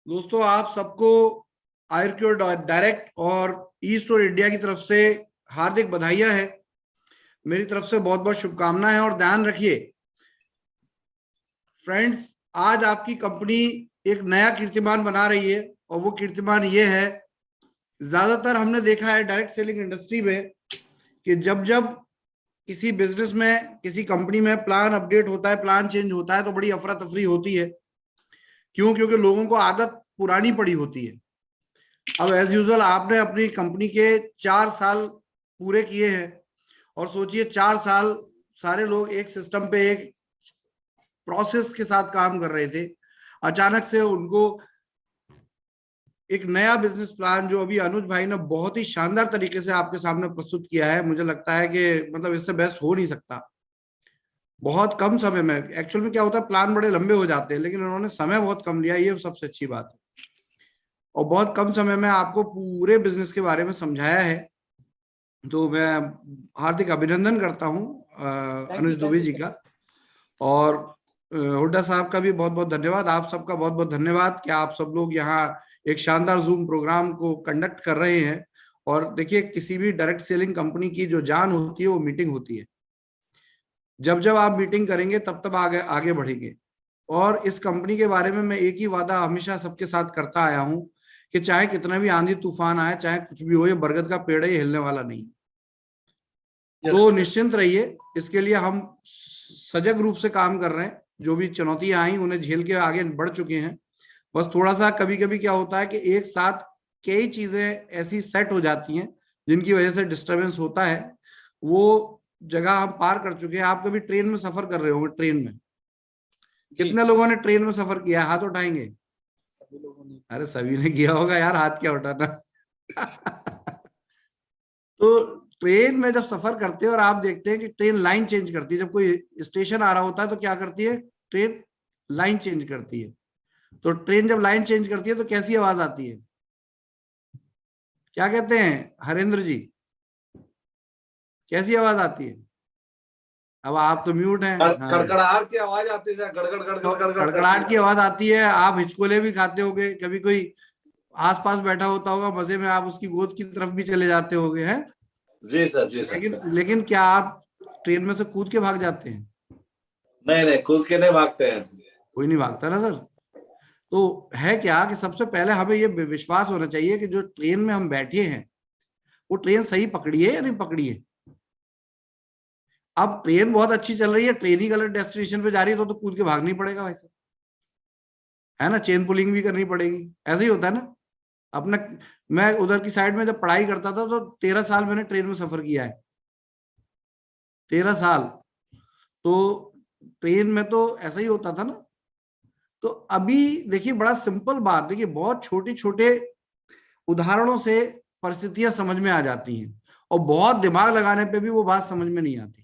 दोस्तों, आप सबको आयुर्क्योर डायरेक्ट और ई स्टोर इंडिया की तरफ से हार्दिक बधाइयां हैं। मेरी तरफ से बहुत बहुत शुभकामनाएं हैं। और ध्यान रखिए फ्रेंड्स, आज आपकी कंपनी एक नया कीर्तिमान बना रही है और वो कीर्तिमान ये है, ज्यादातर हमने देखा है डायरेक्ट सेलिंग इंडस्ट्री में कि जब जब किसी बिजनेस में, किसी कंपनी में प्लान अपडेट होता है, प्लान चेंज होता है, तो बड़ी अफरा तफरी होती है। क्यों? क्योंकि लोगों को आदत पुरानी पड़ी होती है। अब एज यूजुअल आपने अपनी कंपनी के 4 साल पूरे किए हैं और सोचिए 4 साल सारे लोग एक सिस्टम पे, एक प्रोसेस के साथ काम कर रहे थे। अचानक से उनको एक नया बिजनेस प्लान, जो अभी अनुज भाई ने बहुत ही शानदार तरीके से आपके सामने प्रस्तुत किया है, मुझे लगता है कि मतलब इससे बेस्ट हो नहीं सकता। बहुत कम समय में, एक्चुअल में क्या होता है, प्लान बड़े लंबे हो जाते हैं, लेकिन उन्होंने समय बहुत कम लिया, ये सबसे अच्छी बात है। और बहुत कम समय में आपको पूरे बिजनेस के बारे में समझाया है, तो मैं हार्दिक अभिनंदन करता हूं अनुज दुबे जी का। और हुड्डा साहब का भी बहुत बहुत धन्यवाद। आप सबका बहुत बहुत धन्यवाद कि आप सब लोग यहाँ एक शानदार जूम प्रोग्राम को कंडक्ट कर रहे हैं। और देखिए, किसी भी डायरेक्ट सेलिंग कंपनी की जो जान होती है वो मीटिंग होती है। जब जब आप मीटिंग करेंगे तब तब आगे आगे बढ़ेंगे। और इस कंपनी के बारे में मैं एक ही वादा हमेशा सबके साथ करता आया हूं कि चाहे कितना भी आंधी तूफान आए, चाहे कुछ भी हो, ये बरगद का पेड़ है, ये हिलने वाला नहीं। तो निश्चिंत रहिए, इसके लिए हम सजग रूप से काम कर रहे हैं। जो भी चुनौतियां आई उन्हें झेल के आगे बढ़ चुके हैं। बस थोड़ा सा कभी कभी क्या होता है कि एक साथ कई चीजें ऐसी सेट हो जाती हैं जिनकी वजह से डिस्टरबेंस होता है। वो जगह हम पार कर चुके हैं। आप कभी ट्रेन में सफर कर रहे होंगे, ट्रेन में कितने लोगों ने ट्रेन में सफर किया है? हाथ उठाएंगे। सभी लोगों ने। अरे सभी ने किया होगा यार, हाथ क्या उठाना। तो ट्रेन में जब सफर करते हैं और आप देखते हैं कि ट्रेन लाइन चेंज करती है, जब कोई स्टेशन आ रहा होता है तो क्या करती है? ट्रेन लाइन चेंज करती है। तो ट्रेन जब लाइन चेंज करती है तो कैसी आवाज आती है? क्या कहते हैं हरेंद्र जी? कैसी आवाज आती है? अब आप तो म्यूट हैं। कड़कड़ाहट की आवाज आती है, गड़गड़ गड़गड़ कड़कड़ाहट की आवाज आती है। आप हिचकोले भी खाते होगे, कभी कोई आसपास बैठा होता होगा, मजे में आप उसकी गोद की तरफ भी चले जाते होगे, हैं? जी सर, जी सर। लेकिन क्या आप ट्रेन में से कूद के भाग जाते हैं? नहीं नहीं, कूद के नहीं भागते हैं। कोई नहीं भागता ना सर। तो है क्या कि सबसे पहले हमें ये विश्वास होना चाहिए कि जो ट्रेन में हम बैठे हैं वो ट्रेन सही पकड़ी है या नहीं पकड़ी है। अब ट्रेन बहुत अच्छी चल रही है, ट्रेन ही गलत डेस्टिनेशन पे जा रही है तो कूद के भागना ही पड़ेगा वैसे, है ना? चेन पुलिंग भी करनी पड़ेगी। ऐसे ही होता है ना अपना। मैं उधर की साइड में जब पढ़ाई करता था तो 13 साल मैंने ट्रेन में सफर किया है। 13 साल। तो ट्रेन में तो ऐसा ही होता था ना। तो अभी देखिए, बड़ा सिंपल बात, देखिए बहुत छोटे छोटे उदाहरणों से परिस्थितियां समझ में आ जाती हैं और बहुत दिमाग लगाने पे भी वो बात समझ में नहीं आती।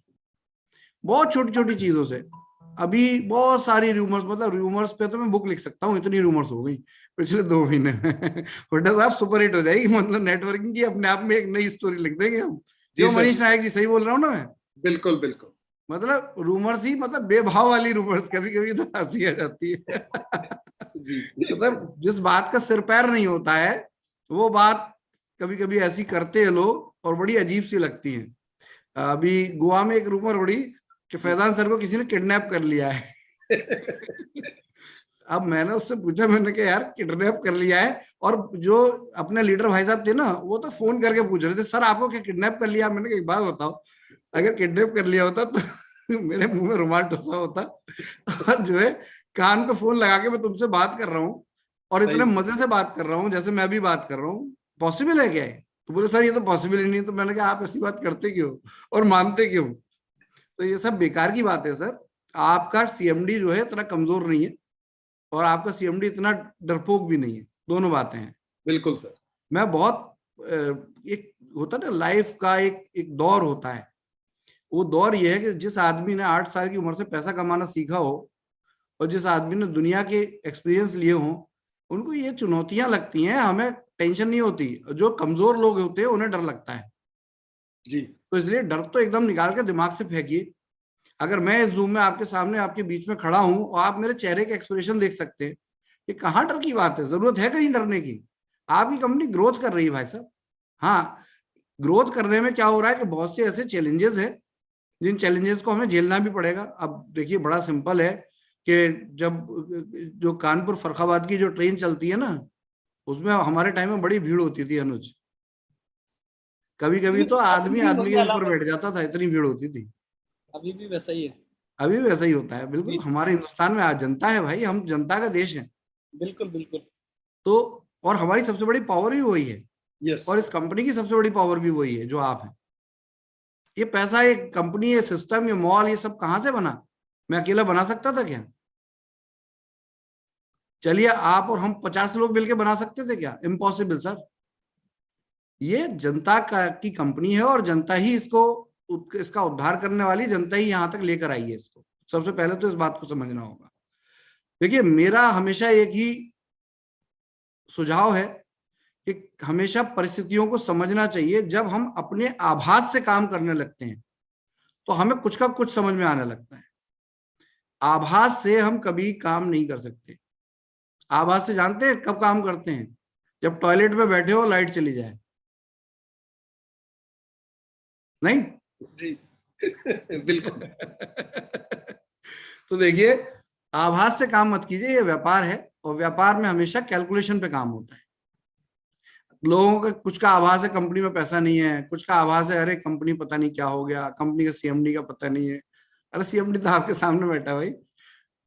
बहुत छोटी छोटी चीजों से। अभी बहुत सारी रूमर्स, मतलब रूमर्स पे तो मैं बुक लिख सकता हूँ, इतनी रूमर्स हो गई पिछले 2 महीने में। हुड्डा साहब सुपर हिट हो जाएगी, मतलब नेटवर्किंग की अपने आप में एक नई स्टोरी लिख देंगे हम। जो मनीष नायक जी, सही बोल रहा हूँ ना मैं? बिल्कुल बिल्कुल। मतलब रूमर्स ही, मतलब बेभाव वाली रूमर्स, कभी कभी तो हंसी आ जाती है। मतलब जिस बात का सिर पैर नहीं होता है वो बात कभी कभी ऐसी करते हैं लोग और बड़ी अजीब सी लगती है। अभी गोवा में एक रूमर उड़ी कि फैजान सर को किसी ने किडनैप कर लिया है। अब मैंने उससे पूछा, मैंने कहा यार किडनैप कर लिया है? और जो अपने लीडर भाई साहब थे ना, वो तो फोन करके पूछ रहे थे, सर आपको क्या किडनैप कर लिया? मैंने कहा एक बात बताओ, अगर किडनैप कर लिया होता तो मेरे मुंह में रुमाल टुसा होता और जो है कान पे फोन लगा के मैं तुमसे बात कर रहा हूँ और इतने मजे से बात कर रहा हूँ जैसे मैं भी बात कर रहा हूँ। पॉसिबल है क्या? तो बोले सर ये तो पॉसिबल ही नहीं। तो मैंने कहा आप ऐसी बात करते क्यों और मानते क्यों? तो ये सब बेकार की बात है सर। आपका सीएमडी जो है इतना कमजोर नहीं है और आपका सीएमडी इतना डरपोक भी नहीं है, दोनों बातें हैं। बिल्कुल सर। मैं बहुत एक होता है ना लाइफ का एक एक दौर होता है। वो दौर ये है कि जिस आदमी ने 8 साल की उम्र से पैसा कमाना सीखा हो और जिस आदमी ने दुनिया के एक्सपीरियंस लिए हों, उनको ये चुनौतियां लगती हैं, हमें टेंशन नहीं होती। जो कमजोर लोग होते हैं उन्हें डर लगता है जी। तो इसलिए डर तो एकदम निकाल के दिमाग से फेंकिए। अगर मैं इस जूम में आपके सामने, आपके बीच में खड़ा हूं और आप मेरे चेहरे के एक्सप्रेशन देख सकते हैं ये कहाँ डर की बात है? जरूरत है कहीं डरने की? आपकी कंपनी ग्रोथ कर रही है भाई साहब। हाँ, ग्रोथ करने में क्या हो रहा है कि बहुत से ऐसे चैलेंजेस है जिन चैलेंजेस को हमें झेलना भी पड़ेगा। अब देखिए बड़ा सिंपल है कि जब जो कानपुर फर्रुखाबाद की जो ट्रेन चलती है ना, उसमें हमारे टाइम में बड़ी भीड़ होती थी अनुज। कभी कभी तो आदमी अभी भी आदमी वही के हालात ऊपर है, बैठ जाता था, इतनी भीड़ होती थी। अभी भी वैसा ही है। अभी भी वैसा ही होता है, बिल्कुल। जी, हमारे हिंदुस्तान में आज जनता है भाई, हम जनता का देश है। बिल्कुल बिल्कुल। तो और हमारी सबसे बड़ी पावर भी वही है, यस और इस कंपनी की सबसे बड़ी पावर भी वही है जो आप हैं। ये पैसा, ये कंपनी, ये सिस्टम, ये मॉल, ये सब कहाँ से बना? मैं अकेला बना सकता था क्या? चलिए आप और हम 50 लोग मिलकर बना सकते थे क्या? Impossible sir. ये जनता का की कंपनी है, और जनता ही इसका उद्धार करने वाली जनता ही यहां तक लेकर आई है इसको। सबसे पहले तो इस बात को समझना होगा। देखिए मेरा हमेशा एक ही सुझाव है कि हमेशा परिस्थितियों को समझना चाहिए। जब हम अपने आभास से काम करने लगते हैं तो हमें कुछ का कुछ समझ में आने लगता है। आभास से हम कभी काम नहीं कर सकते। आभास से जानते हैं कब काम करते हैं? जब टॉयलेट में बैठे हो, लाइट चली जाए। नहीं? जी बिल्कुल। तो देखिए, आभास से काम मत कीजिए, ये व्यापार है, और व्यापार में हमेशा कैलकुलेशन पे काम होता है। लोगों का कुछ का आभास है कंपनी में पैसा नहीं है, कुछ का आभास है अरे कंपनी पता नहीं क्या हो गया, कंपनी का सीएमडी का पता नहीं है। अरे सीएमडी तो आपके सामने बैठा भाई।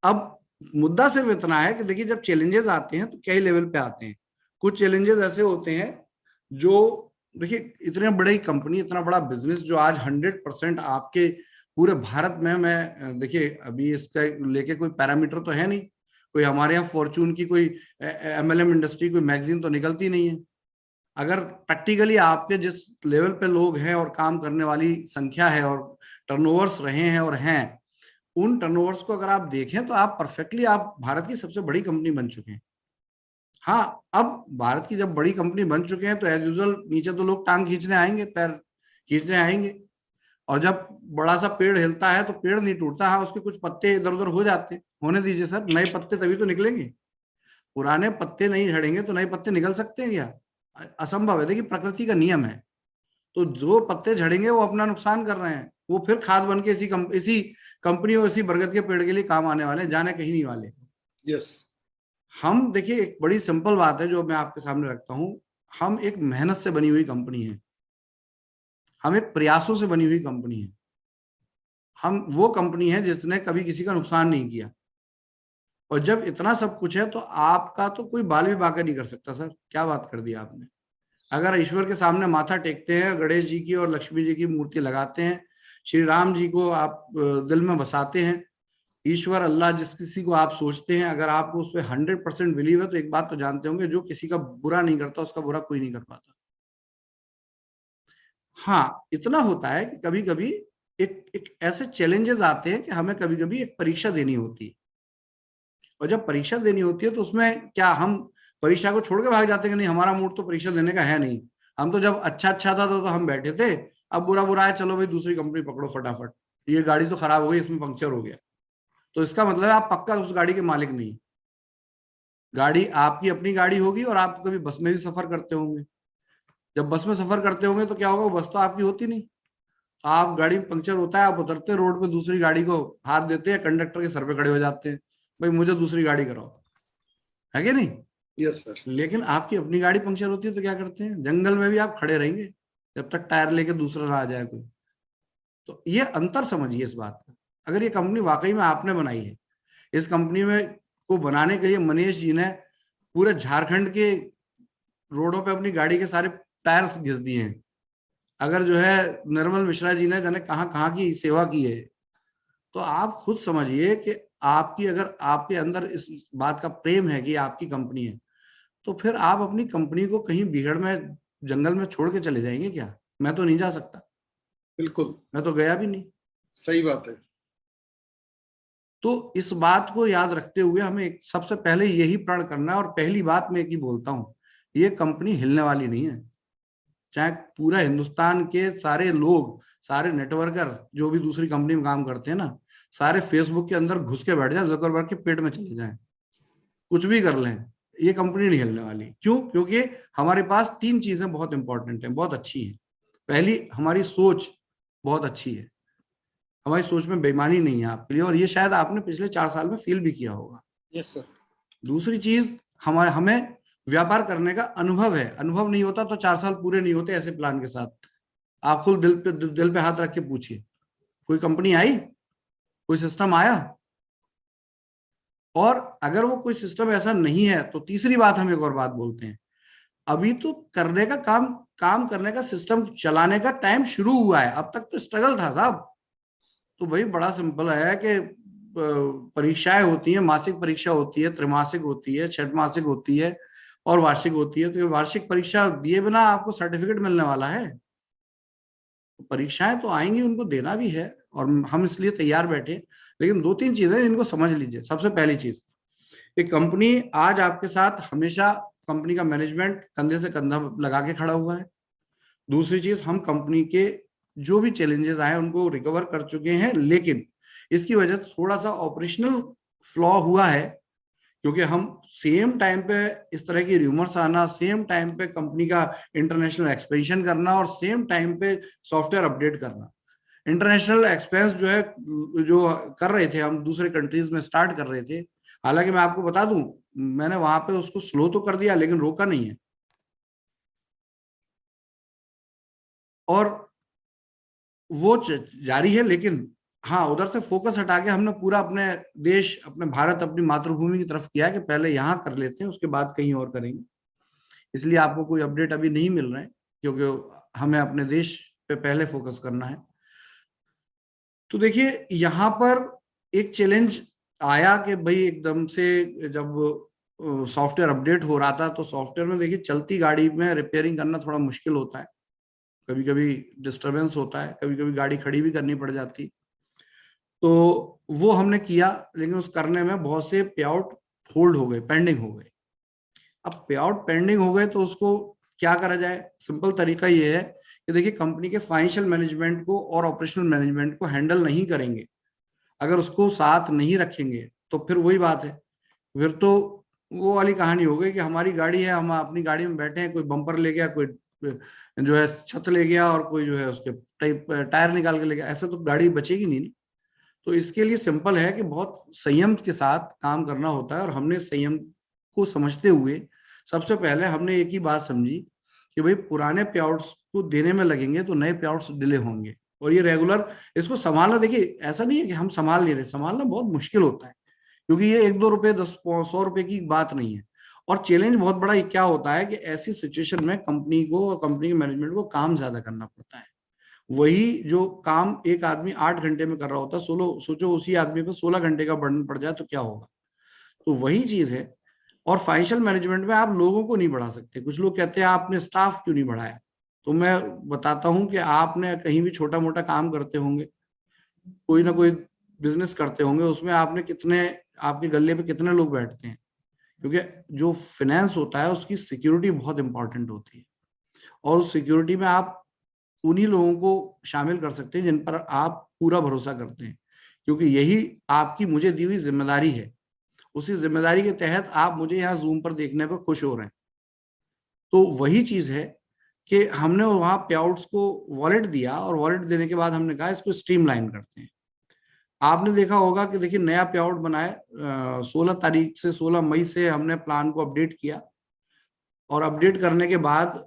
अब मुद्दा सिर्फ इतना है कि देखिए जब चैलेंजेस आते हैं तो कई लेवल पे आते हैं। कुछ चैलेंजेस ऐसे होते हैं जो, देखिए इतने बड़ी कंपनी, इतना बड़ा बिजनेस जो आज 100% आपके पूरे भारत में, मैं देखिए अभी इसका लेके कोई पैरामीटर तो है नहीं, कोई हमारे यहाँ फॉर्चून की कोई एमएलएम इंडस्ट्री कोई मैगजीन तो निकलती नहीं है। अगर प्रैक्टिकली आपके जिस लेवल पे लोग हैं और काम करने वाली संख्या है और टर्नओवर्स रहे हैं और हैं, उन टर्नओवर्स को अगर आप देखें तो आप परफेक्टली आप भारत की सबसे बड़ी कंपनी बन चुके हैं। हाँ, अब भारत की जब बड़ी कंपनी बन चुके हैं तो एज यूजुअल नीचे तो लोग टांग खींचने आएंगे, पैर खींचने आएंगे। और जब बड़ा सा पेड़ हिलता है तो पेड़ नहीं टूटता, हाँ उसके कुछ पत्ते इधर उधर हो जाते हैं, होने दीजिए सर, नए पत्ते तभी तो निकलेंगे। पुराने पत्ते नहीं झड़ेंगे तो नए पत्ते निकल सकते हैं क्या? असंभव है। देखिए प्रकृति का नियम है। तो जो पत्ते झड़ेंगे वो अपना नुकसान कर रहे हैं, वो फिर खाद बन के इसी कंपनी और इसी बरगद के पेड़ के लिए काम आने वाले, जाने कहीं नहीं वाले। यस हम देखिए एक बड़ी सिंपल बात है जो मैं आपके सामने रखता हूं, हम एक मेहनत से बनी हुई कंपनी है, हम एक प्रयासों से बनी हुई कंपनी है। हम वो कंपनी है जिसने कभी किसी का नुकसान नहीं किया। और जब इतना सब कुछ है तो आपका तो कोई बाल भी बांका नहीं कर सकता। सर क्या बात कर दी आपने। अगर ईश्वर के सामने माथा टेकते हैं, गणेश जी की और लक्ष्मी जी की मूर्ति लगाते हैं, श्री राम जी को आप दिल में बसाते हैं, ईश्वर अल्लाह जिस किसी को आप सोचते हैं, अगर आपको उस पर 100% बिलीव है तो एक बात तो जानते होंगे, जो किसी का बुरा नहीं करता उसका बुरा कोई नहीं कर पाता। हाँ इतना होता है कि कभी कभी एक ऐसे चैलेंजेस आते हैं कि हमें कभी कभी एक परीक्षा देनी होती है। और जब परीक्षा देनी होती है तो उसमें क्या हम परीक्षा को छोड़ के भाग जाते हैं कि नहीं हमारा मूड तो परीक्षा देने का है नहीं, हम तो जब अच्छा अच्छा था तो हम बैठे थे, अब बुरा बुरा है चलो भाई दूसरी कंपनी पकड़ो फटाफट, ये गाड़ी तो खराब हो गई, इसमें पंक्चर हो गया। तो इसका मतलब है आप पक्का उस गाड़ी के मालिक नहीं। गाड़ी आपकी अपनी गाड़ी होगी और आप कभी बस में भी सफर करते होंगे। जब बस में सफर करते होंगे तो क्या होगा, बस तो आपकी होती नहीं। आप गाड़ी में पंक्चर होता है, आप उतरते रोड पे दूसरी गाड़ी को हाथ देते हैं, कंडक्टर के सर पे खड़े हो जाते हैं, भाई मुझे दूसरी गाड़ी कराओ, है कि नहीं? Yes sir. लेकिन आपकी अपनी गाड़ी पंक्चर होती है तो क्या करते हैं, जंगल में भी आप खड़े रहेंगे जब तक टायर लेके दूसरा ना आ जाए कोई। तो ये अंतर समझिए इस बात का। अगर ये कंपनी वाकई में आपने बनाई है, इस कंपनी में को बनाने के लिए मनीष जी ने पूरे झारखंड के रोडों पे अपनी गाड़ी के सारे टायर्स घिस दिए हैं, अगर जो है निर्मल मिश्रा जी ने जाने कहाँ कहाँ की सेवा की है, तो आप खुद समझिए कि आपकी अगर आपके अंदर इस बात का प्रेम है कि आपकी कंपनी है, तो फिर आप अपनी कंपनी को कहीं बिगड़ में जंगल में छोड़ के चले जाएंगे क्या? मैं तो नहीं जा सकता, बिल्कुल मैं तो गया भी नहीं। सही बात है। तो इस बात को याद रखते हुए हमें सबसे पहले यही प्रण करना है। और पहली बात मैं एक ही बोलता हूं, ये कंपनी हिलने वाली नहीं है। चाहे पूरा हिंदुस्तान के सारे लोग, सारे नेटवर्कर जो भी दूसरी कंपनी में काम करते हैं ना, सारे फेसबुक के अंदर घुस के बैठ जाए, जुकरबर्ग के पेट में चले जाएं, कुछ भी कर लें, ये कंपनी नहीं हिलने वाली। क्यों? क्योंकि हमारे पास 3 चीजें बहुत इंपॉर्टेंट हैं, बहुत अच्छी हैं। पहली, हमारी सोच बहुत अच्छी है, हमारी सोच में बेईमानी नहीं है आपके लिए, और ये शायद आपने पिछले 4 साल में फील भी किया होगा। Yes sir. दूसरी चीज, हमें व्यापार करने का अनुभव है। अनुभव नहीं होता तो 4 साल पूरे नहीं होते ऐसे प्लान के साथ। आप खुद दिल पे हाथ रख के पूछिए, कोई कंपनी आई, कोई सिस्टम आया? और अगर वो कोई सिस्टम ऐसा नहीं है तो तीसरी बात, हम एक और बात बोलते हैं, अभी तो करने का काम करने का, सिस्टम चलाने का टाइम शुरू हुआ है, अब तक तो स्ट्रगल था साहब। तो भाई बड़ा सिंपल है कि परीक्षाएं होती हैं, मासिक परीक्षा होती है, त्रैमासिक होती है, छठमासिक होती है और वार्षिक होती है। तो ये वार्षिक परीक्षा दिए बिना आपको सर्टिफिकेट मिलने वाला है? तो परीक्षाएं तो आएंगी, उनको देना भी है और हम इसलिए तैयार बैठे। लेकिन 2-3 चीजें इनको समझ लीजिए। सबसे पहली चीज, एक कंपनी आज आपके साथ हमेशा, कंपनी का मैनेजमेंट कंधे से कंधा लगा के खड़ा हुआ है। दूसरी चीज, हम कंपनी के जो भी चैलेंजेस आए उनको रिकवर कर चुके हैं, लेकिन इसकी वजह से थोड़ा सा ऑपरेशनल फ्लॉ हुआ है, क्योंकि हम सेम टाइम पे इस तरह की र्यूमर्स आना, सेम टाइम पे कंपनी का इंटरनेशनल एक्सपेंशन करना और सेम टाइम पे सॉफ्टवेयर अपडेट करना। इंटरनेशनल एक्सपेंस जो है, जो कर रहे थे हम, दूसरे कंट्रीज में स्टार्ट कर रहे थे। हालांकि मैं आपको बता दूं, मैंने वहां पे उसको स्लो तो कर दिया लेकिन रोका नहीं है, और वो जारी है। लेकिन हाँ, उधर से फोकस हटा के हमने पूरा अपने देश, अपने भारत, अपनी मातृभूमि की तरफ किया कि पहले यहाँ कर लेते हैं, उसके बाद कहीं और करेंगे। इसलिए आपको कोई अपडेट अभी नहीं मिल रहे हैं, क्योंकि हमें अपने देश पे पहले फोकस करना है। तो देखिए, यहाँ पर एक चैलेंज आया कि भाई एकदम से जब सॉफ्टवेयर अपडेट हो रहा था, तो सॉफ्टवेयर में देखिए, चलती गाड़ी में रिपेयरिंग करना थोड़ा मुश्किल होता है, कभी कभी डिस्टरबेंस होता है, कभी कभी गाड़ी खड़ी भी करनी पड़ जाती। तो वो हमने किया, लेकिन उस करने में बहुत से पे आउट होल्ड हो गए, पेंडिंग हो गए। अब पे आउट पेंडिंग हो गए तो उसको क्या करा जाए? सिंपल तरीका ये है कि देखिए, कंपनी के फाइनेंशियल मैनेजमेंट को और ऑपरेशनल मैनेजमेंट को हैंडल नहीं करेंगे, अगर उसको साथ नहीं रखेंगे, तो फिर वही बात है, फिर तो वो वाली कहानी हो गई कि हमारी गाड़ी है, हम अपनी गाड़ी में बैठे हैं, कोई बम्पर ले गया, कोई जो है छत ले गया, और कोई जो है उसके टायर निकाल के ले गया, ऐसा तो गाड़ी बचेगी नहीं। तो इसके लिए सिंपल है कि बहुत संयम के साथ काम करना होता है, और हमने संयम को समझते हुए सबसे पहले हमने एक ही बात समझी कि भाई पुराने पे आउट्स को देने में लगेंगे तो नए पे आउट्स डिले होंगे, और ये रेगुलर इसको संभालना। देखिए, ऐसा नहीं है कि हम संभाल नहीं रहे, संभालना बहुत मुश्किल होता है, क्योंकि ये 1-2 रुपए, 10-100 रुपए की बात नहीं है। और चैलेंज बहुत बड़ा क्या होता है कि ऐसी सिचुएशन में कंपनी को और कंपनी के मैनेजमेंट को काम ज्यादा करना पड़ता है। वही जो काम एक आदमी 8 घंटे में कर रहा होता है, सोचो उसी आदमी पर 16 घंटे का बर्डन पड़ जाए तो क्या होगा। तो वही चीज है। और फाइनेंशियल मैनेजमेंट में आप लोगों को नहीं बढ़ा सकते। कुछ लोग कहते हैं आपने स्टाफ क्यों नहीं बढ़ाया, तो मैं बताता हूं कि आपने कहीं भी छोटा मोटा काम करते होंगे, कोई ना कोई बिजनेस करते होंगे, उसमें आपने कितने, आपके गले पे कितने लोग बैठते हैं, क्योंकि जो फाइनेंस होता है उसकी सिक्योरिटी बहुत इंपॉर्टेंट होती है, और उस सिक्योरिटी में आप उन्हीं लोगों को शामिल कर सकते हैं जिन पर आप पूरा भरोसा करते हैं, क्योंकि यही आपकी मुझे दी हुई जिम्मेदारी है। उसी जिम्मेदारी के तहत आप मुझे यहाँ जूम पर देखने पर खुश हो रहे हैं। तो वही चीज है कि हमने वहां पे आउट्स को वॉलेट दिया, और वॉलेट देने के बाद हमने कहा इसको स्ट्रीमलाइन करते हैं। आपने देखा होगा कि देखिए, नया पे आउट बनाए 16 तारीख से, 16 मई से हमने प्लान को अपडेट किया, और अपडेट करने के बाद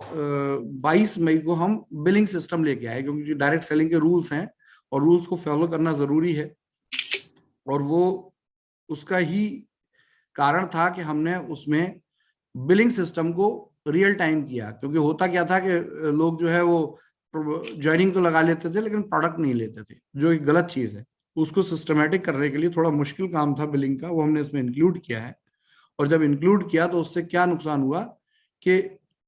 22 मई को हम बिलिंग सिस्टम लेके आए, क्योंकि डायरेक्ट सेलिंग के रूल्स हैं और रूल्स को फॉलो करना जरूरी है। और वो उसका ही कारण था कि हमने उसमें बिलिंग सिस्टम को रियल टाइम किया, क्योंकि होता क्या था कि लोग जो है वो ज्वाइनिंग तो लगा लेते थे लेकिन प्रोडक्ट नहीं लेते थे, जो एक गलत चीज है। उसको सिस्टमेटिक करने के लिए थोड़ा मुश्किल काम था बिलिंग का, वो हमने इसमें इंक्लूड किया है। और जब इंक्लूड किया तो उससे क्या नुकसान हुआ कि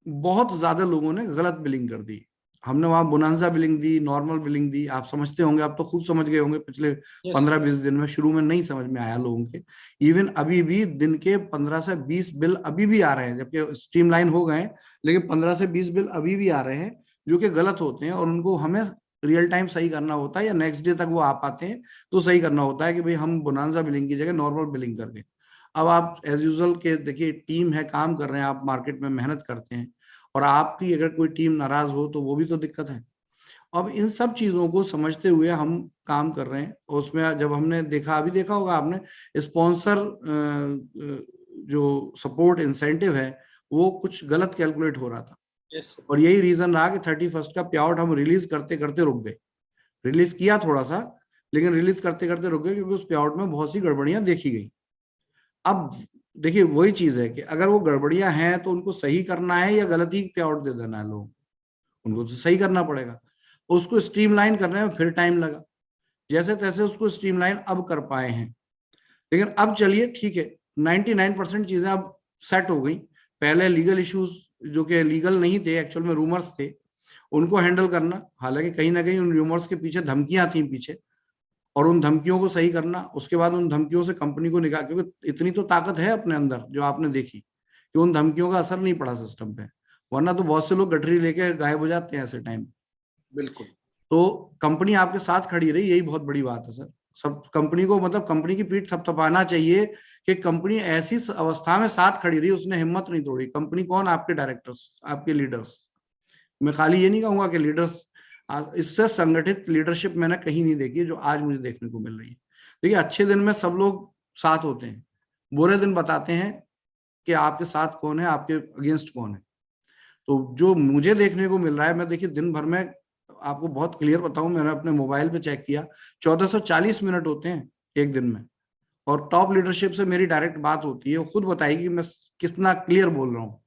बहुत ज्यादा लोगों ने गलत बिलिंग कर दी। हमने वहां बोनांजा बिलिंग दी, नॉर्मल बिलिंग दी, आप समझते होंगे, आप तो खूब समझ गए होंगे पिछले 15-20 दिन में। शुरू में नहीं समझ में आया लोगों के, इवन अभी भी दिन के 15 से 20 बिल अभी भी आ रहे हैं, जबकि स्ट्रीमलाइन हो गए, लेकिन 15 से 20 बिल अभी भी आ रहे हैं जो कि गलत होते हैं, और उनको हमें रियल टाइम सही करना होता है, या नेक्स्ट डे तक वो आ पाते हैं तो सही करना होता है कि भाई हम बोनांजा बिलिंग की जगह नॉर्मल बिलिंग कर दें। अब आप एज यूजुअल के देखिए, टीम है, काम कर रहे हैं, आप मार्केट में मेहनत करते हैं, और आपकी अगर कोई टीम नाराज हो तो वो भी तो दिक्कत है। अब इन सब चीजों को समझते हुए हम काम कर रहे हैं। और उसमें जब हमने देखा, अभी देखा होगा आपने, स्पॉन्सर जो सपोर्ट इंसेंटिव है वो कुछ गलत कैलकुलेट हो रहा था, यस और यही रीजन रहा कि 31 का पे आउट हम रिलीज करते करते रुक गए। रिलीज किया थोड़ा सा, लेकिन रिलीज करते करते रुक गए क्योंकि उस पे आउट में बहुत सी गड़बड़ियां देखी गई। अब देखिए वही चीज है कि अगर वो गड़बड़ियां हैं तो उनको सही करना है या गलत ही पे आउट दे देना है लोगों, उनको तो सही करना पड़ेगा। उसको स्ट्रीमलाइन करने में फिर टाइम लगा, जैसे तैसे उसको स्ट्रीमलाइन अब कर पाए हैं। लेकिन अब चलिए ठीक है, 99% चीजें अब सेट हो गई। पहले लीगल इश्यूज जो कि लीगल नहीं थे, एक्चुअल में रूमर्स थे, उनको हैंडल करना, हालांकि कहीं ना कहीं उन रूमर्स के पीछे धमकियां थी पीछे, और उन धमकियों को सही करना, उसके बाद उन धमकियों से कंपनी को निकाल, क्योंकि इतनी तो ताकत है अपने अंदर जो आपने देखी कि उन धमकियों का असर नहीं पड़ा सिस्टम पे, वरना तो बहुत से लोग गठरी लेके गायब हो जाते हैं ऐसे टाइम। बिल्कुल। तो कंपनी आपके साथ खड़ी रही, यही बहुत बड़ी बात है सर। सब कंपनी को, मतलब कंपनी की पीठ थपथपाना चाहिए कि कंपनी ऐसी अवस्था में साथ खड़ी रही, उसने हिम्मत नहीं तोड़ी। कंपनी कौन? आपके डायरेक्टर्स, आपके लीडर्स। मैं खाली ये नहीं कहूंगा कि लीडर्स, इससे संगठित लीडरशिप मैंने कहीं नहीं देखी जो आज मुझे देखने को मिल रही है। देखिए अच्छे दिन में सब लोग साथ होते हैं, बुरे दिन बताते हैं कि आपके साथ कौन है, आपके अगेंस्ट कौन है। तो जो मुझे देखने को मिल रहा है, मैं देखिए दिन भर में आपको बहुत क्लियर बताऊं, मैंने अपने मोबाइल पे चेक किया, 1440 मिनट होते हैं एक दिन में, और टॉप लीडरशिप से मेरी डायरेक्ट बात होती है, वो खुद बताएगी कि मैं कितना क्लियर बोल रहा हूं।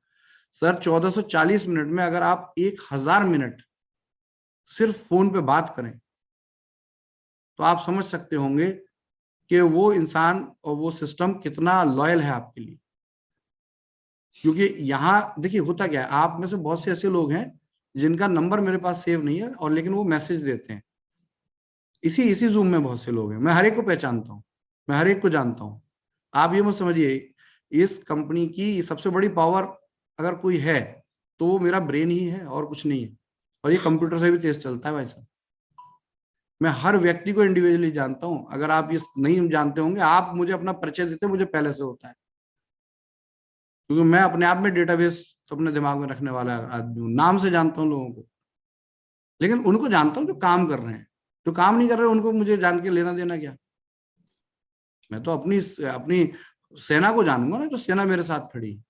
सर 1440 मिनट में अगर आप 1000 मिनट सिर्फ फोन पे बात करें तो आप समझ सकते होंगे कि वो इंसान और वो सिस्टम कितना लॉयल है आपके लिए। क्योंकि यहाँ देखिए होता क्या है, आप में से बहुत से ऐसे लोग हैं जिनका नंबर मेरे पास सेव नहीं है, और लेकिन वो मैसेज देते हैं। इसी इसी जूम में बहुत से लोग हैं, मैं हर एक को पहचानता हूँ, मैं हर एक को जानता हूँ। आप ये मत समझिए, इस कंपनी की सबसे बड़ी पावर अगर कोई है तो वो मेरा ब्रेन ही है और कुछ नहीं है, और ये कंप्यूटर से भी तेज चलता है भाई साहब। मैं हर व्यक्ति को इंडिविजुअली जानता हूं। अगर आप ये नहीं जानते होंगे, आप मुझे अपना परिचय देते, मुझे पहले से होता है, क्योंकि मैं अपने आप में डेटाबेस अपने दिमाग में रखने वाला आदमी हूँ। नाम से जानता हूँ लोगों को, लेकिन उनको जानता हूँ जो काम कर रहे हैं। जो काम नहीं कर रहे उनको मुझे जान के लेना देना क्या। मैं तो अपनी अपनी सेना को जानूंगा ना, जो सेना मेरे साथ खड़ी है।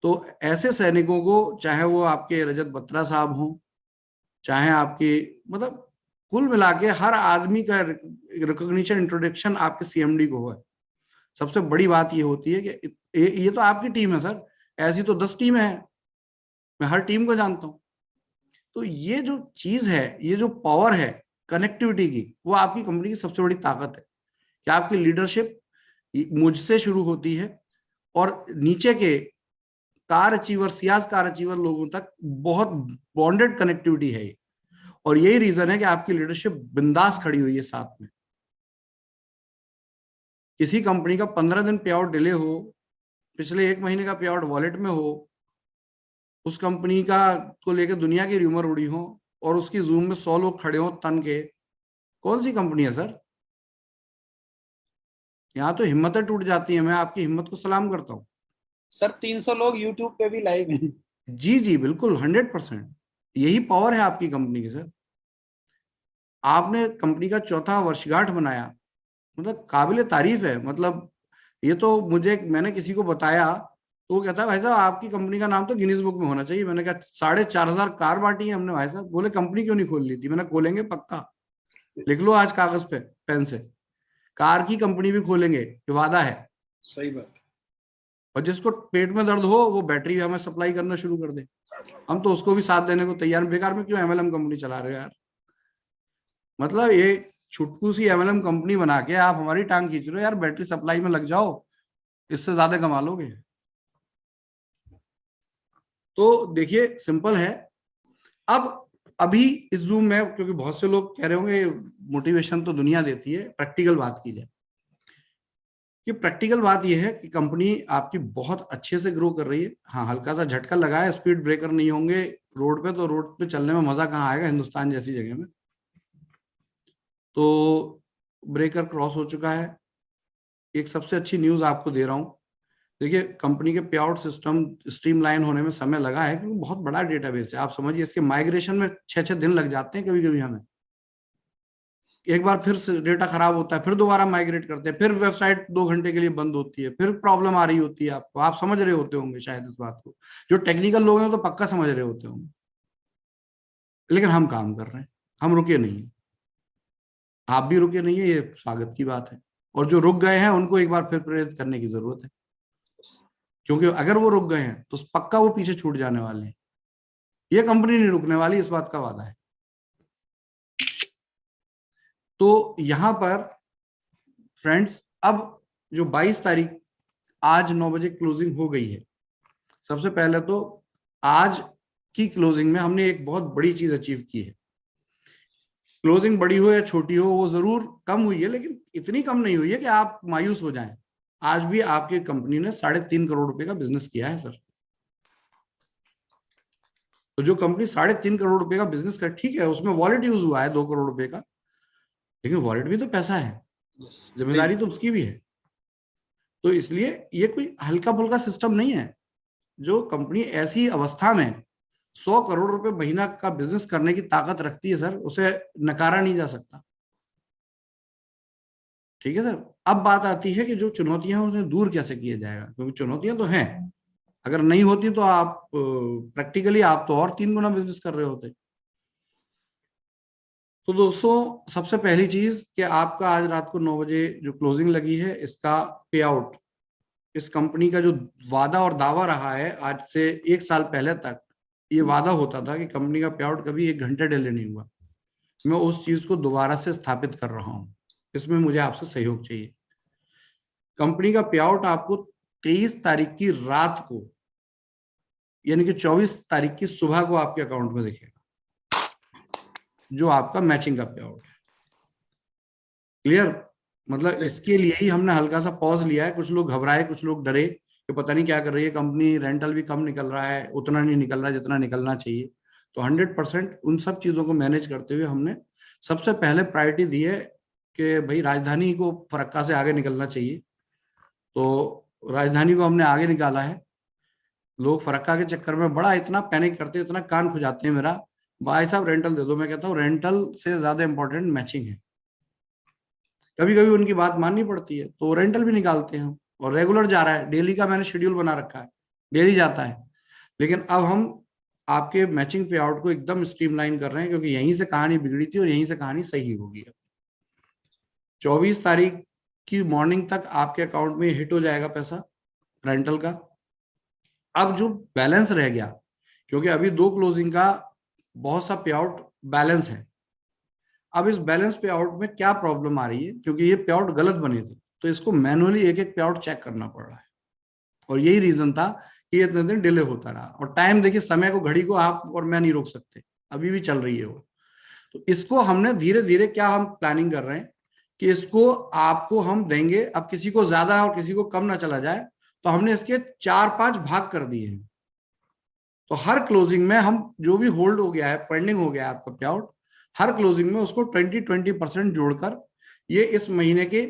तो ऐसे सैनिकों को, चाहे वो आपके रजत बत्रा साहब हो, चाहे आपकी, मतलब कुल मिला के हर आदमी का रिकॉग्निशन, इंट्रोडक्शन आपके सीएमडी को है। सबसे बड़ी बात ये होती है कि ये तो आपकी टीम है सर, ऐसी तो 10 टीमें हैं, मैं हर टीम को जानता हूं। तो ये जो चीज है, ये जो पावर है कनेक्टिविटी की, वो आपकी कंपनी की सबसे बड़ी ताकत है कि आपकी लीडरशिप मुझसे शुरू होती है और नीचे के car achiever, Ciaz car achiever लोगों तक बहुत बॉन्डेड कनेक्टिविटी है ये। और यही रीजन है कि आपकी लीडरशिप बिंदास खड़ी हुई है साथ में। किसी कंपनी का 15 दिन पे आउट डिले हो, पिछले 1 महीने का पे आउट वॉलेट में हो, उस कंपनी का को लेकर दुनिया की र्यूमर उड़ी हो, और उसकी जूम में 100 लोग खड़े हो तन के, कौन सी कंपनी है सर? यहाँ तो हिम्मतें टूट जाती है। मैं आपकी हिम्मत को सलाम करता हूँ सर। 300 लोग यूट्यूब पे भी लाइव हैं। जी जी बिल्कुल, 100%। यही पावर है आपकी कंपनी की सर। आपने कंपनी का 4था वर्षगांठ मनाया, मतलब काबिले तारीफ है। मतलब ये तो मुझे, मैंने किसी को बताया तो वो कहता है भाई साहब आपकी कंपनी का नाम तो गिनीज बुक में होना चाहिए। मैंने कहा 4,500 कार बांटी है हमने भाई साहब। बोले कंपनी क्यों नहीं खोल ली थी? मैंने खोलेंगे पक्का, लिख लो आज कागज पे पेन से, कार की कंपनी भी खोलेंगे, ये वादा है। सही बात। और जिसको पेट में दर्द हो वो बैटरी हमें सप्लाई करना शुरू कर दे, हम तो उसको भी साथ देने को तैयार। बेकार में क्यों एमएलएम कंपनी चला रहे हो यार? मतलब ये छुटकू सी एमएलएम कंपनी बना के आप हमारी टांग खींच रहे हो यार। बैटरी सप्लाई में लग जाओ, इससे ज्यादा कमा लोगे। तो देखिए सिंपल है। अब अभी इस जूम में, क्योंकि बहुत से लोग कह रहे होंगे मोटिवेशन तो दुनिया देती है, प्रैक्टिकल बात की जाए कि प्रैक्टिकल बात यह है कि कंपनी आपकी बहुत अच्छे से ग्रो कर रही है। हाँ हल्का सा झटका लगा है, स्पीड ब्रेकर नहीं होंगे रोड पे तो रोड पे चलने में मजा कहाँ आएगा हिंदुस्तान जैसी जगह में। तो ब्रेकर क्रॉस हो चुका है, एक सबसे अच्छी न्यूज आपको दे रहा हूं। देखिए, कंपनी के पे आउट सिस्टम स्ट्रीमलाइन होने में समय लगा है, क्योंकि बहुत बड़ा डेटाबेस है। आप समझिए, इसके माइग्रेशन में 6-6 दिन लग जाते हैं कभी कभी हमें। एक बार फिर से डेटा खराब होता है, फिर दोबारा माइग्रेट करते हैं, फिर वेबसाइट 2 घंटे के लिए बंद होती है, फिर प्रॉब्लम आ रही होती है आपको। आप समझ रहे होते होंगे शायद इस बात को, जो टेक्निकल लोग हैं तो पक्का समझ रहे होते होंगे। लेकिन हम काम कर रहे हैं, हम रुके नहीं हैं, आप भी रुके नहीं है, ये स्वागत की बात है। और जो रुक गए हैं उनको एक बार फिर प्रेरित करने की जरूरत है, क्योंकि अगर वो रुक गए हैं तो पक्का वो पीछे छूट जाने वाले हैं। ये कंपनी नहीं रुकने वाली, इस बात का वादा है। तो यहां पर फ्रेंड्स, अब जो 22 तारीख आज 9 बजे क्लोजिंग हो गई है। सबसे पहले तो आज की क्लोजिंग में हमने एक बहुत बड़ी चीज अचीव की है। क्लोजिंग बड़ी हो या छोटी हो, वो जरूर कम हुई है, लेकिन इतनी कम नहीं हुई है कि आप मायूस हो जाएं। आज भी आपकी कंपनी ने 3.5 करोड़ रुपए का बिजनेस किया है सर। तो जो कंपनी 3.5 करोड़ रुपए का बिजनेस कर, ठीक है उसमें वॉलेट यूज हुआ है 2 करोड़ रुपए का, लेकिन वॉलेट भी तो पैसा है, जिम्मेदारी तो उसकी भी है। तो इसलिए ये कोई हल्का फुल्का सिस्टम नहीं है। जो कंपनी ऐसी अवस्था में 100 करोड़ रुपए महीना का बिजनेस करने की ताकत रखती है सर, उसे नकारा नहीं जा सकता। ठीक है सर। अब बात आती है कि जो चुनौतियां हैं उन्हें दूर कैसे किया जाएगा, क्योंकि चुनौतियां तो हैं। अगर नहीं होती तो आप प्रैक्टिकली आप तो और 3 गुना बिजनेस कर रहे होते। तो दोस्तों, सबसे पहली चीज कि आपका आज रात को 9 बजे जो क्लोजिंग लगी है, इसका पे आउट, इस कंपनी का जो वादा और दावा रहा है आज से 1 साल पहले तक, ये वादा होता था कि कंपनी का पे आउट कभी 1 घंटे डिले नहीं हुआ। मैं उस चीज को दोबारा से स्थापित कर रहा हूं। इसमें मुझे आपसे सहयोग चाहिए। कंपनी का पे आउट आपको 23 तारीख की रात को, यानी कि 24 तारीख की सुबह को आपके अकाउंट में दिखेगा, जो आपका मैचिंग का पे आउट है। क्लियर? मतलब इसके लिए ही हमने हल्का सा पॉज लिया है। कुछ लोग घबराए, कुछ लोग डरे कि पता नहीं क्या कर रही है कंपनी, रेंटल भी कम निकल रहा है, उतना नहीं निकल रहा जितना निकलना चाहिए। तो 100% उन सब चीजों को मैनेज करते हुए हमने सबसे पहले प्रायोरिटी दी है कि भाई राजधानी को फरक्का से आगे निकलना चाहिए। तो राजधानी को हमने आगे निकाला है। लोग फरक्का के चक्कर में बड़ा इतना पैनिक करते हैं, इतना कान खुजाते हैं मेरा, भाई साहब रेंटल दे दो। मैं कहता हूँ रेंटल से ज्यादा इंपॉर्टेंट मैचिंग है। कभी कभी उनकी बात माननी पड़ती है तो रेंटल भी निकालते हैं, और रेगुलर जा रहा है, डेली का मैंने शेड्यूल बना रखा है, डेली जाता है। लेकिन अब हम आपके मैचिंग पे आउट को एकदम स्ट्रीमलाइन कर रहे हैं, क्योंकि यहीं से कहानी बिगड़ी थी और यहीं से कहानी सही होगी। अब 24 तारीख की मॉर्निंग तक आपके अकाउंट में हिट हो जाएगा पैसा रेंटल का। अब जो बैलेंस रह गया, क्योंकि अभी 2 क्लोजिंग का बहुत सा पे आउट बैलेंस है। अब इस बैलेंस पे आउट में क्या प्रॉब्लम आ रही है, क्योंकि ये पे आउट गलत बने थे, तो इसको मैनुअली एक एक पे आउट चेक करना पड़ रहा है। और यही रीजन था कि इतने दिन डिले होता रहा। और टाइम देखिए, समय को, घड़ी को आप और मैं नहीं रोक सकते, अभी भी चल रही है वो। तो इसको हमने धीरे धीरे, क्या हम प्लानिंग कर रहे हैं कि इसको आपको हम देंगे। अब किसी को ज्यादा और किसी को कम ना चला जाए, तो हमने इसके 4-5 भाग कर दिए हैं। तो हर क्लोजिंग में हम जो भी होल्ड हो गया है, पेंडिंग हो गया है आपका पे आउट, हर क्लोजिंग में उसको 20% जोड़कर, ये इस महीने के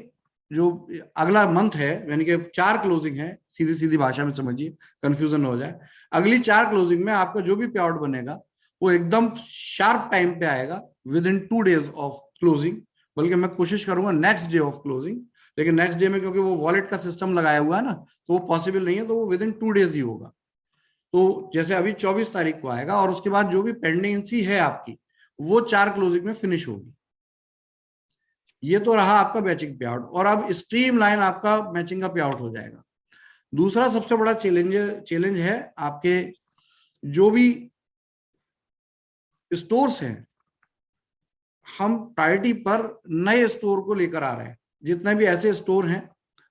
जो अगला मंथ है, यानी कि 4 क्लोजिंग है, सीधी सीधी भाषा में समझिए, कंफ्यूजन हो जाए। अगली 4 क्लोजिंग में आपका जो भी पे आउट बनेगा वो एकदम शार्प टाइम पे आएगा, with in 2 days of closing. बल्कि मैं कोशिश करूंगा नेक्स्ट डे ऑफ क्लोजिंग, लेकिन नेक्स्ट डे में क्योंकि वो वॉलेट का सिस्टम लगाया हुआ है ना, तो वो पॉसिबल नहीं है। तो वो विद इन 2 डेज ही होगा। तो जैसे अभी 24 तारीख को आएगा, और उसके बाद जो भी पेंडेंसी है आपकी, वो 4 क्लोजिंग में फिनिश होगी। ये तो रहा आपका मैचिंग पे आउट, और अब स्ट्रीमलाइन आपका मैचिंग का पे आउट हो जाएगा। दूसरा सबसे बड़ा चैलेंज है आपके जो भी स्टोर्स हैं। हम प्रायोरिटी पर नए स्टोर को लेकर आ रहे हैं। जितने भी ऐसे स्टोर हैं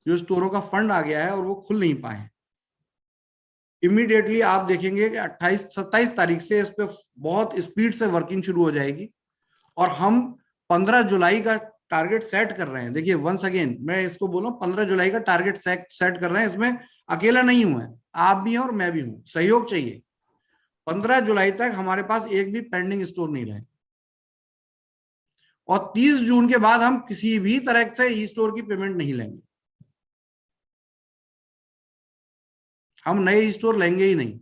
जो स्टोरों का फंड आ गया है और वो खुल नहीं पाए, इमीडिएटली आप देखेंगे कि 28-27 तारीख से इस पे बहुत स्पीड से वर्किंग शुरू हो जाएगी। और हम 15 जुलाई का टारगेट सेट कर रहे हैं। देखिए, वंस अगेन मैं इसको बोलूं, 15 जुलाई का टारगेट सेट कर रहे हैं। इसमें अकेला नहीं हूं मैं, आप भी हैं और मैं भी हूं, सहयोग चाहिए। 15 जुलाई तक हमारे पास एक भी पेंडिंग स्टोर नहीं रहे, और 30 जून के बाद हम किसी भी तरह से ई स्टोर की पेमेंट नहीं लेंगे। हम नए स्टोर लेंगे ही नहीं।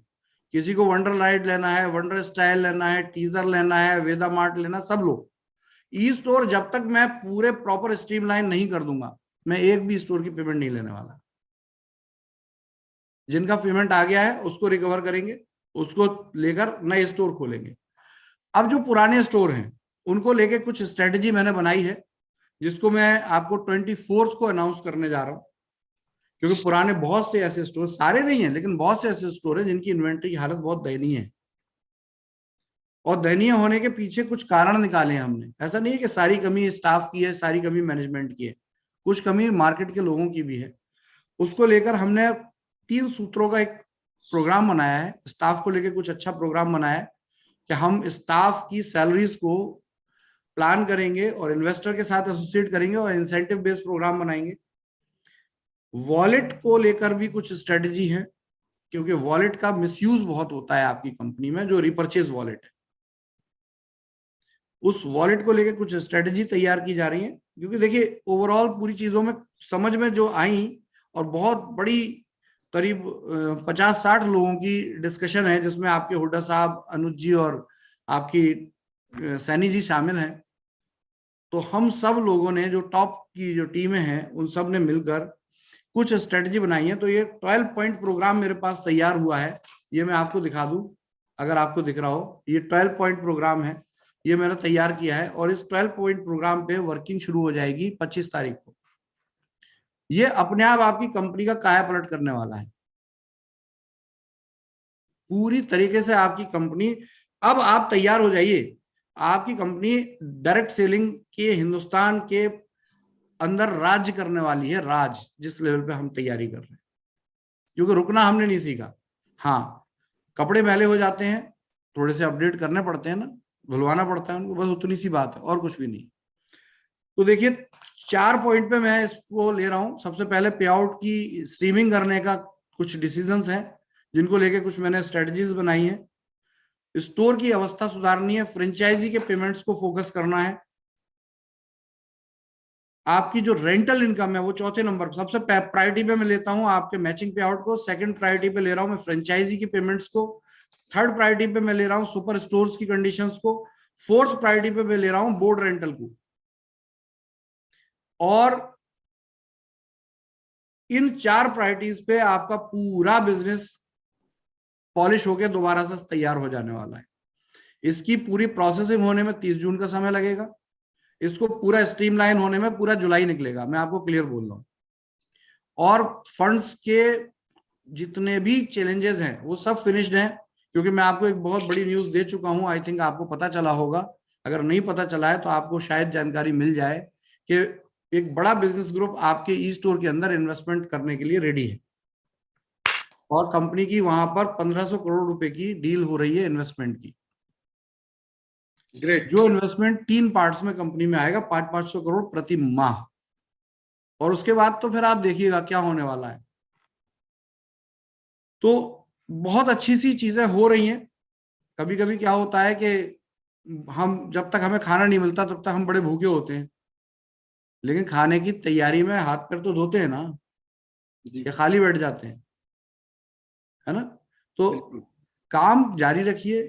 किसी को वंडर लाइट लेना है, वंडर स्टाइल लेना है, टीजर लेना है, वेदा मार्ट लेना, सब लो। ई स्टोर जब तक मैं पूरे प्रॉपर स्ट्रीमलाइन नहीं कर दूंगा, मैं एक भी स्टोर की पेमेंट नहीं लेने वाला। जिनका पेमेंट आ गया है उसको रिकवर करेंगे, उसको लेकर नए स्टोर खोलेंगे। अब जो पुराने स्टोर हैं उनको लेके कुछ स्ट्रेटेजी मैंने बनाई है, जिसको मैं आपको 24 को अनाउंस करने जा रहा हूं। क्योंकि पुराने बहुत से ऐसे स्टोर, सारे नहीं है लेकिन बहुत से ऐसे स्टोर हैं जिनकी इन्वेंट्री की हालत बहुत दयनीय है। और दयनीय होने के पीछे कुछ कारण निकाले हैं हमने। ऐसा नहीं है कि सारी कमी स्टाफ की है, सारी कमी मैनेजमेंट की है, कुछ कमी मार्केट के लोगों की भी है। उसको लेकर हमने 3 सूत्रों का एक प्रोग्राम बनाया है। स्टाफ को लेकर कुछ अच्छा प्रोग्राम बनाया है कि हम स्टाफ की सैलरीज को प्लान करेंगे और इन्वेस्टर के साथ एसोसिएट करेंगे और इंसेंटिव बेस्ड प्रोग्राम बनाएंगे। वॉलेट को लेकर भी कुछ स्ट्रेटजी है, क्योंकि वॉलेट का मिसयूज बहुत होता है आपकी कंपनी में, जो रिपर्चेज वॉलेट है। उस वॉलेट को लेकर कुछ स्ट्रेटजी तैयार की जा रही है। क्योंकि देखिए ओवरऑल पूरी चीजों में समझ में जो आई, और बहुत बड़ी करीब 50-60 लोगों की डिस्कशन है, जिसमें आपके हुड्डा साहब, अनुज जी और आपकी सैनी जी शामिल हैं। तो हम सब लोगों ने, जो टॉप की जो टीमें हैं, उन सब ने मिलकर कुछ स्ट्रेटजी बनाई है। तो ये 12 पॉइंट प्रोग्राम मेरे पास तैयार हुआ है। ये मैं आपको दिखा दूं, अगर आपको दिख रहा हो, ये 12 पॉइंट प्रोग्राम है, ये मैंने तैयार किया है। और इस 12 पॉइंट प्रोग्राम पे वर्किंग शुरू हो जाएगी 25 तारीख को। ये अपने आप आपकी कंपनी का काया पलट करने वाला है पूरी तरीके से। आपकी कंपनी, अब आप तैयार हो जाइए, आपकी कंपनी डायरेक्ट सेलिंग के हिंदुस्तान के अंदर राज्य करने वाली है। राज जिस लेवल पे हम तैयारी कर रहे हैं, क्योंकि रुकना हमने नहीं सीखा। हाँ, कपड़े मैले हो जाते हैं, थोड़े से अपडेट करने पड़ते हैं ना, धुलवाना पड़ता है उनको, बस उतनी सी बात है, और कुछ भी नहीं। तो देखिए 4 पॉइंट पे मैं इसको ले रहा हूं। सबसे पहले पे आउट की स्ट्रीमिंग करने का कुछ डिसीजंस हैं, जिनको लेके कुछ मैंने स्ट्रेटजीज बनाई है। स्टोर की अवस्था सुधारनी है, फ्रेंचाइजी के पेमेंट्स को फोकस करना है। आपकी जो रेंटल इनकम है वो चौथे नंबर पर, सबसे प्रायोरिटी पे मैं लेता हूं आपके मैचिंग पे आउट को। सेकंड प्रायोरिटी पे ले रहा हूं मैं फ्रेंचाइजी की पेमेंट्स को। थर्ड प्रायोरिटी पे मैं ले रहा हूं सुपर स्टोर्स की कंडीशंस को। फोर्थ प्रायोरिटी पे मैं ले रहा हूं बोर्ड रेंटल को। और इन 4 प्रायोरिटीज पे आपका पूरा बिजनेस पॉलिश होकर दोबारा से तैयार हो जाने वाला है। इसकी पूरी प्रोसेसिंग होने में 30 जून का समय लगेगा। इसको पूरा स्ट्रीमलाइन होने में पूरा जुलाई निकलेगा, मैं आपको क्लियर बोल रहा हूं। और फंड्स के जितने भी चैलेंजेस हैं वो सब फिनिश्ड हैं, क्योंकि मैं आपको एक बहुत बड़ी न्यूज दे चुका हूं। आई थिंक आपको पता चला होगा, अगर नहीं पता चला है तो आपको शायद जानकारी मिल जाए कि एक बड़ा बिजनेस ग्रुप आपके ई स्टोर के अंदर इन्वेस्टमेंट करने के लिए रेडी है। और कंपनी की वहां पर 1500 करोड़ रुपए की डील हो रही है इन्वेस्टमेंट की। ग्रेट। जो इन्वेस्टमेंट 3 पार्ट्स में कंपनी में आएगा, 500-500 करोड़ प्रति माह। और उसके बाद तो फिर आप देखिएगा क्या होने वाला है। तो बहुत अच्छी सी चीजें हो रही हैं। कभी कभी क्या होता है कि हम, जब तक हमें खाना नहीं मिलता तब तक हम बड़े भूखे होते हैं, लेकिन खाने की तैयारी में हाथ पैर तो धोते हैं ना, या खाली बैठ जाते हैं, है ना। तो काम जारी रखिए,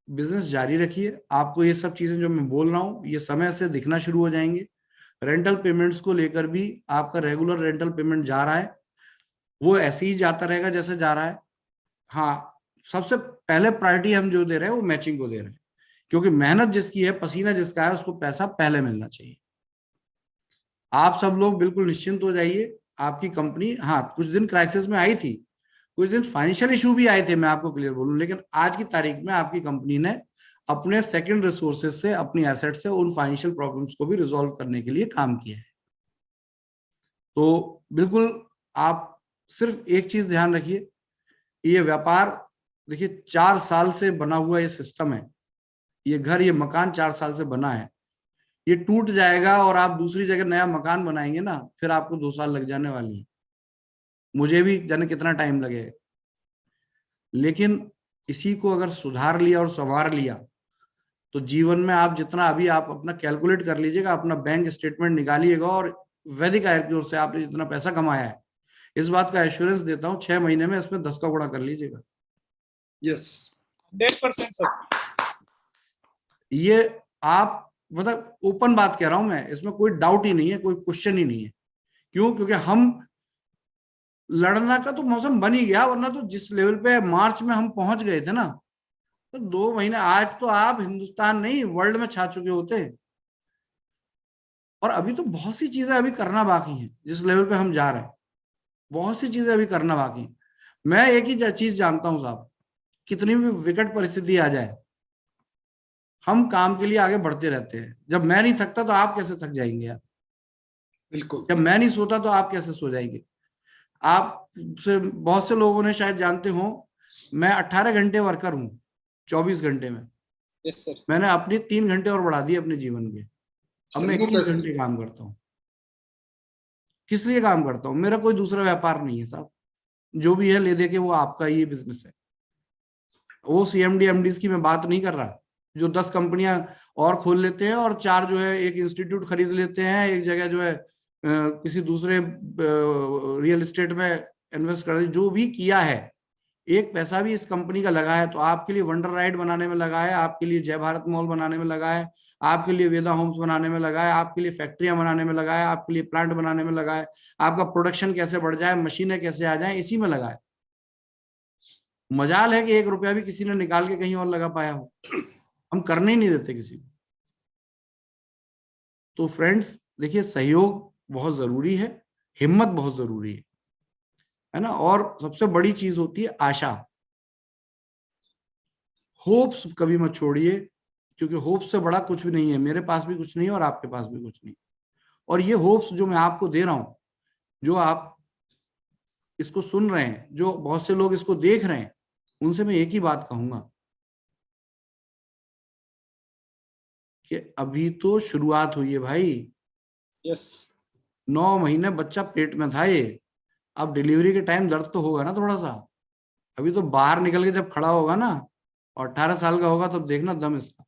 बिजनेस जारी रखिए। आपको ये सब चीजें जो मैं बोल रहा हूँ ये समय से दिखना शुरू हो जाएंगे। रेंटल पेमेंट्स को लेकर भी आपका रेगुलर रेंटल पेमेंट जा रहा है, वो ऐसे ही जाता रहेगा जैसे जा रहा है। हाँ, सबसे पहले प्रायोरिटी हम जो दे रहे हैं वो मैचिंग को दे रहे हैं, क्योंकि मेहनत जिसकी है, पसीना जिसका है, उसको पैसा पहले मिलना चाहिए। आप सब लोग बिल्कुल निश्चिंत हो जाइए। आपकी कंपनी, हाँ कुछ दिन क्राइसिस में आई थी, कुछ दिन फाइनेंशियल इशू भी आए थे, मैं आपको क्लियर बोलूं, लेकिन आज की तारीख में आपकी कंपनी ने अपने सेकंड रिसोर्सेज से, अपनी एसेट से उन फाइनेंशियल प्रॉब्लम्स को भी रिजॉल्व करने के लिए काम किया है। तो बिल्कुल आप सिर्फ एक चीज ध्यान रखिए, ये व्यापार देखिए 4 साल से बना हुआ ये सिस्टम है, ये घर, ये मकान 4 साल से बना है। ये टूट जाएगा और आप दूसरी जगह नया मकान बनाएंगे ना, फिर आपको 2 साल लग जाने वाली है। मुझे भी जाने कितना टाइम लगे, लेकिन इसी को अगर सुधार लिया और संवार लिया तो जीवन में आप जितना, अभी आप अपना कैलकुलेट कर लीजिएगा, अपना बैंक स्टेटमेंट निकालिएगा और वैदिक आय की ओर से आपने जितना पैसा कमाया है, इस बात का एश्योरेंस देता हूँ 6 महीने में इसमें 10 का गुणा कर लीजिएगा। Yes 100% sir. ये आप मतलब ओपन बात कह रहा हूं मैं, इसमें कोई डाउट ही नहीं है, कोई क्वेश्चन ही नहीं है। क्यों? क्योंकि हम लड़ना का तो मौसम बन ही गया, वरना तो जिस लेवल पे मार्च में हम पहुंच गए थे ना, तो 2 महीने आज तो आप हिंदुस्तान नहीं वर्ल्ड में छा चुके होते। और अभी तो बहुत सी चीजें अभी करना बाकी है, जिस लेवल पे हम जा रहे हैं बहुत सी चीजें अभी करना बाकी है। मैं एक ही चीज जानता हूं साहब, कितनी भी विकट परिस्थिति आ जाए हम काम के लिए आगे बढ़ते रहते हैं। जब मैं नहीं थकता तो आप कैसे थक जाएंगे यार? बिल्कुल जब मैं नहीं सोता तो आप कैसे सो जाएंगे? आप से बहुत से लोगों ने शायद जानते हो, मैं 18 घंटे वर्कर हूँ 24 घंटे में। Yes sir. मैंने अपनी 3 घंटे और बढ़ा दिए अपने जीवन के। अब मैं सैल्यूट 21 है सर। घंटे काम करता हूँ। किस लिए काम करता हूँ? मेरा कोई दूसरा व्यापार नहीं है साहब। जो भी है ले दे के वो आपका ही बिजनेस है। वो सीएमडी एमडीज की मैं बात नहीं कर रहा, जो 10 कंपनियां और खोल लेते हैं और 4 जो है एक इंस्टीट्यूट खरीद लेते हैं, एक जगह जो है किसी दूसरे रियल एस्टेट में इन्वेस्ट कर, जो भी किया है एक पैसा भी इस कंपनी का लगा है तो आपके लिए वंडर राइड बनाने में लगा है, आपके लिए जय भारत मॉल बनाने में लगा है, आपके लिए वेदा होम्स बनाने में लगा है, आपके लिए फैक्ट्रियां बनाने में लगा है, आपके लिए प्लांट बनाने में लगा है, आपका प्रोडक्शन कैसे बढ़ जाए, मशीनें कैसे आ जाए, इसी में लगा है। मजाल है कि 1 रुपया भी किसी ने निकाल के कहीं और लगा पाया हो। हम करने ही नहीं देते किसी को। तो फ्रेंड्स देखिए, सहयोग बहुत जरूरी है, हिम्मत बहुत जरूरी है ना। और सबसे बड़ी चीज होती है आशा। होप्स कभी मत छोड़िए, क्योंकि होप्स से बड़ा कुछ भी नहीं है। मेरे पास भी कुछ नहीं है और आपके पास भी कुछ नहीं। और ये होप्स जो मैं आपको दे रहा हूं, जो आप इसको सुन रहे हैं, जो बहुत से लोग इसको देख रहे हैं, उनसे मैं एक ही बात कहूंगा कि अभी तो शुरुआत हुई है भाई। यस 9 महीने बच्चा पेट में था ये। अब डिलीवरी के टाइम दर्द तो होगा ना थोड़ा सा। अभी तो बाहर निकल के जब खड़ा होगा ना और 18 साल का होगा तब देखना दम इसका।